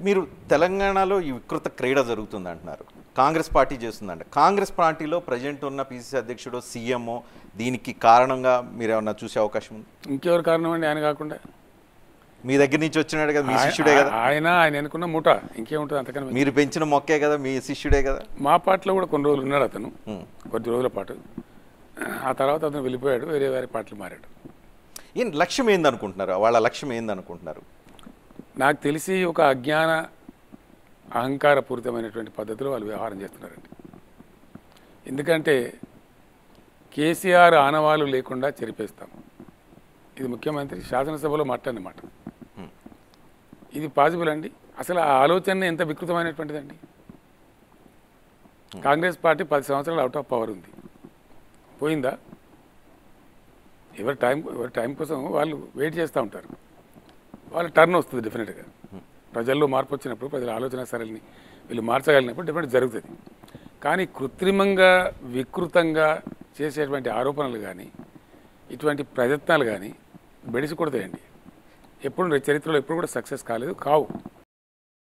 మీరు తెలంగాణలో ఈ వికృత క్రీడ జరుగుతుంది అంటున్నారు, కాంగ్రెస్ పార్టీ చేస్తుందంట. కాంగ్రెస్ పార్టీలో ప్రజెంట్ ఉన్న పిసిసి అధ్యక్షుడు సీఎంఓ దీనికి కారణంగా మీరు ఏమన్నా చూసే అవకాశం ఉంది? ఇంకెవరు కారణం అండి ఆయన కాకుండా? మీ దగ్గర నుంచి వచ్చినాడు కదా, మీ శిష్యుడే కదా ఆయన అనుకున్న మూట, ఇంకేముంటుంది అంతకన్నా. మీరు పెంచిన మొక్కే కదా, మీ శిష్యుడే కదా. మా పార్టీలో కూడా కొన్ని రోజులు ఉన్నాడు అతను, కొద్ది రోజుల పాటు. ఆ తర్వాత అతను వెళ్ళిపోయాడు, వేరే పార్టీలు మారాడు. ఏం లక్ష్యం ఏందనుకుంటున్నారు, వాళ్ళ లక్ష్యం ఏందనుకుంటున్నారు? నాకు తెలిసి ఒక అజ్ఞాన అహంకారపూరితమైనటువంటి పద్ధతిలో వాళ్ళు వ్యవహారం చేస్తున్నారండి. ఎందుకంటే కేసీఆర్ ఆనవాళ్ళు లేకుండా చెరిపేస్తాం, ఇది ముఖ్యమంత్రి శాసనసభలో మాట్లాడినమాట. ఇది పాసిబుల్ అండి? అసలు ఆ ఆలోచన ఎంత వికృతమైనటువంటిదండి. కాంగ్రెస్ పార్టీ 10 సంవత్సరాలు అవుట్ ఆఫ్ పవర్ ఉంది, పోయిందా? ఎవరి టైం కోసం వాళ్ళు వెయిట్ చేస్తూ ఉంటారు. వాళ్ళ టర్న్ వస్తుంది డెఫినెట్గా. ప్రజల్లో మార్పు వచ్చినప్పుడు, ప్రజల ఆలోచన సరళిని వీళ్ళు మార్చగలిగినప్పుడు డెఫినెట్ జరుగుతుంది. కానీ కృత్రిమంగా వికృతంగా చేసేటువంటి ఆరోపణలు కానీ ఇటువంటి ప్రయత్నాలు కానీ బెడిసి కొడతాయండి. చరిత్రలో ఎప్పుడు కూడా సక్సెస్ కాలేదు, కావు.